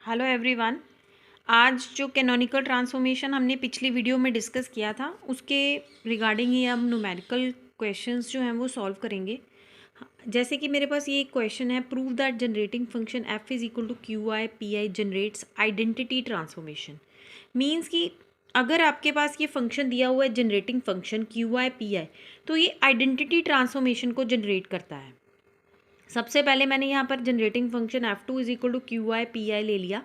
Hello everyone. आज जो canonical transformation हमने पिछली वीडियो में डिस्कस किया था उसके रिगार्डिंग ही हम न्यूमेरिकल क्वेश्चंस जो हैं वो सॉल्व करेंगे। जैसे कि मेरे पास ये एक क्वेश्चन है, prove that generating function F is equal to Q I P I generates identity transformation. Means कि अगर आपके पास ये फंक्शन दिया हुआ है generating function Q I P I, तो ये आइडेंटिटी ट्रांसफॉर्मेशन को जनरेट करता है। सबसे पहले मैंने यहाँ पर generating function F two is equal to Q I P I ले लिया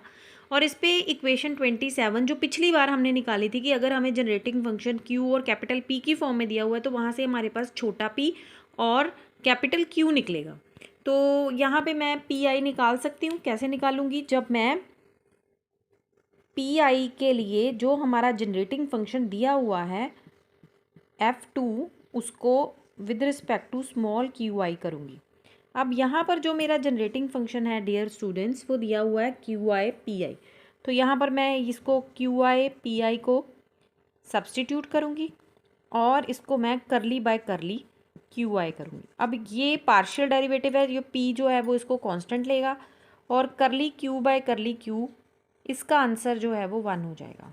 और इस पे इक्वेशन 27 जो पिछली बार हमने निकाली थी कि अगर हमें जनरेटिंग फंक्शन क्यू और कैपिटल पी की फॉर्म में दिया हुआ है तो वहाँ से हमारे पास छोटा पी और कैपिटल क्यू निकलेगा। तो यहाँ पे मैं पी आई निकाल सकती हूँ। कैसे निकालूंगी? जब मैं पी आई के लिए जो हमारा जनरेटिंग फंक्शन दिया हुआ है एफ टू, उसको with respect to small q i करूँगी। अब यहाँ पर जो मेरा जनरेटिंग फंक्शन है डियर स्टूडेंट्स, वो दिया हुआ है क्यू आई पी आई। तो यहाँ पर मैं इसको क्यू आई पी आई को सब्सटीट्यूट करूँगी और इसको मैं करली बाय करली क्यू आई करूँगी। अब ये पार्शियल डेरिवेटिव है, ये पी जो है वो इसको कांस्टेंट लेगा और करली क्यू बाय करली क्यू, इसका आंसर जो है वो 1 हो जाएगा।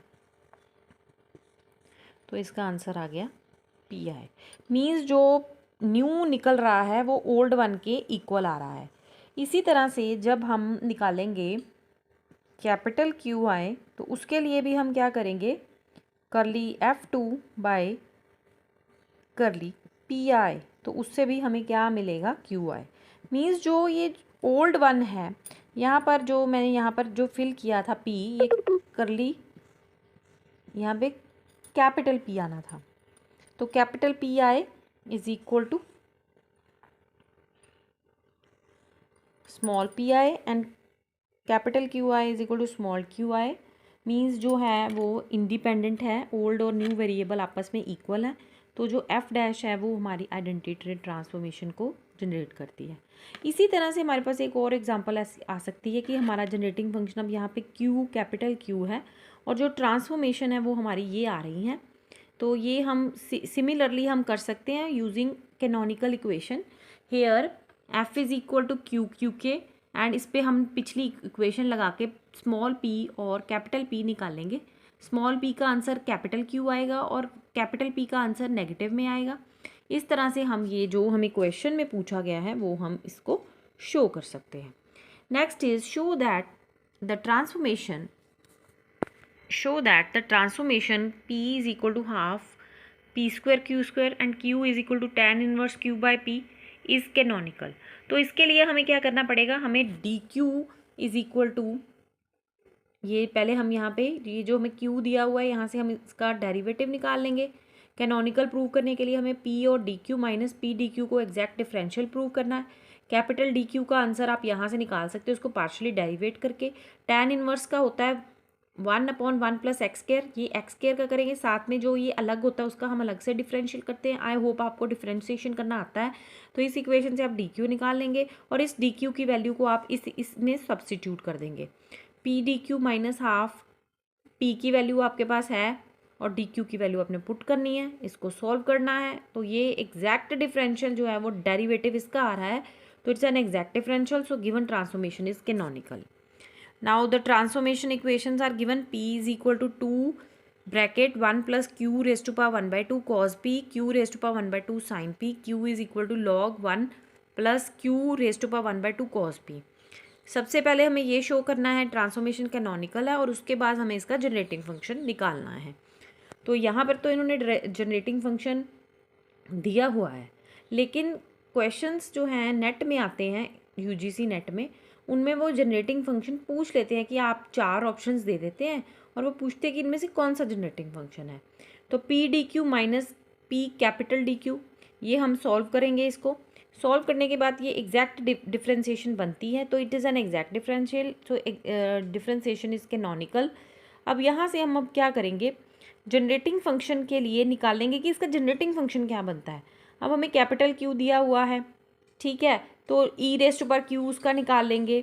तो इसका आंसर आ गया पी आई। मीन्स जो न्यू निकल रहा है वो ओल्ड वन के इक्वल आ रहा है। इसी तरह से जब हम निकालेंगे कैपिटल क्यू आई, तो उसके लिए भी हम क्या करेंगे, करली एफ टू बाय करली पी आई, तो उससे भी हमें क्या मिलेगा, क्यू आई। मीन्स जो ये ओल्ड वन है, यहाँ पर जो मैंने यहाँ पर जो फिल किया था पी, ये करली यहाँ पे कैपिटल पी आना था। तो capital P I is equal to small p i and capital Q I is equal to small q i. Means जो है वो इंडिपेंडेंट है, ओल्ड और न्यू वेरिएबल आपस में इक्वल है। तो जो एफ डैश है वो हमारी आइडेंटिटी ट्रांसफॉर्मेशन को जनरेट करती है। इसी तरह से हमारे पास एक और एग्जांपल ऐसी आ सकती है कि हमारा जनरेटिंग फंक्शन अब यहाँ पे क्यू कैपिटल क्यू है और जो ट्रांसफॉर्मेशन है वो हमारी ये आ रही है। तो ये हम सिमिलरली हम कर सकते हैं using canonical equation. Here F is equal to Q Q K, and इस पर हम पिछली इक्वेशन लगा के स्मॉल पी और कैपिटल पी निकालेंगे। स्मॉल पी का आंसर कैपिटल क्यू आएगा और कैपिटल पी का आंसर नेगेटिव में आएगा। इस तरह से हम ये जो हमें क्वेश्चन में पूछा गया है वो हम इसको शो कर सकते हैं। Next is show that the transformation P is equal to half P square Q square and Q is equal to tan inverse Q by P is canonical। तो इसके लिए हमें क्या करना पड़ेगा, हमें DQ is equal to, ये पहले हम यहाँ पे ये जो हमें Q दिया हुआ है यहाँ से हम इसका डेरिवेटिव निकाल लेंगे। कैनोनिकल प्रूव करने के लिए हमें P और DQ माइनस P DQ को एग्जैक्ट डिफरेंशियल प्रूव करना है। कैपिटल DQ का आंसर आप यहाँ से निकाल सकते हो उसको पार्शली डेरिवेट करके। tan इनवर्स का होता है 1/1 प्लस एक्स स्क्वायर, ये एक्स स्क्वायर का करेंगे, साथ में जो ये अलग होता है उसका हम अलग से डिफरेंशियल करते हैं। आई होप आपको डिफरेंशिएशन करना आता है। तो इस इक्वेशन से आप डी क्यू निकाल लेंगे और इस डी क्यू की वैल्यू को आप इसमें सब्सटीट्यूट कर देंगे। P D Q minus half, P की वैल्यू आपके पास है और डी क्यू की वैल्यू आपने पुट करनी है, इसको सॉल्व करना है। तो ये एग्जैक्ट डिफरेंशियल जो है वो डेरिवेटिव इसका आ रहा है, तो it's an exact differential, so given transformation is canonical. Now the transformation equations are given. P is equal to 2 bracket 1 plus q raised to power 1 by 2 cos p, q raised to power 1 by 2 sin p, q is equal to log 1 plus q raised to power 1 by 2 cos p। सबसे पहले हमें ये show करना है transformation canonical है और उसके बाद हमें इसका जनरेटिंग फंक्शन निकालना है। तो यहाँ पर तो इन्होंने जनरेटिंग फंक्शन दिया हुआ है, लेकिन क्वेश्चंस जो हैं नेट में आते हैं, यूजीसी नेट में, उनमें वो जनरेटिंग फंक्शन पूछ लेते हैं कि आप 4 ऑप्शंस दे देते हैं और वो पूछते हैं कि इनमें से कौन सा जनरेटिंग फंक्शन है। तो P D Q minus P capital D Q, ये हम सॉल्व करेंगे। इसको सॉल्व करने के बाद ये एग्जैक्ट डिफरेंशिएशन बनती है, तो it is an exact differential, तो डिफरेंशिएशन इज कैनोनिकल। अब यहाँ से हम अब क्या करेंगे, जनरेटिंग फंक्शन के लिए निकालेंगे कि इसका जनरेटिंग फंक्शन क्या बनता है। अब हमें कैपिटल क्यू दिया हुआ है, ठीक है, तो ई रेस्ट पर क्यू उसका निकाल लेंगे।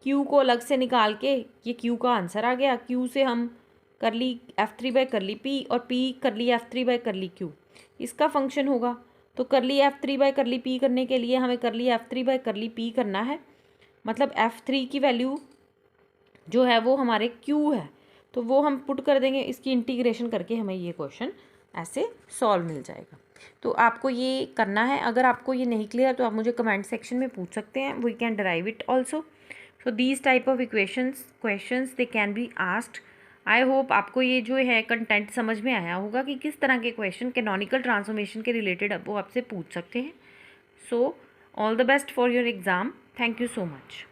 क्यू को अलग से निकाल के ये क्यू का आंसर आ गया। क्यू से हम कर ली F3 बाय कर ली P और P कर ली F3 बाय कर ली Q, इसका फंक्शन होगा। तो कर ली F3 बाय कर ली P करने के लिए हमें कर ली F3 बाय कर ली P करना है, मतलब F3 की वैल्यू जो है वो हमारे क्यू है, तो वो हम पुट कर देंगे, इसकी इंटीग्रेशन करके हमें ये क्वेश्चन ऐसे सॉल्व मिल जाएगा। तो आपको ये करना है। अगर आपको ये नहीं क्लियर तो आप मुझे कमेंट सेक्शन में पूछ सकते हैं, we can derive it also. So these type of equations questions they can be asked. I hope आपको ये जो है कंटेंट समझ में आया होगा कि किस तरह के क्वेश्चन कैनोनिकल ट्रांसफॉर्मेशन के रिलेटेड अब वो आपसे पूछ सकते हैं। So all the best for your exam. Thank you so much.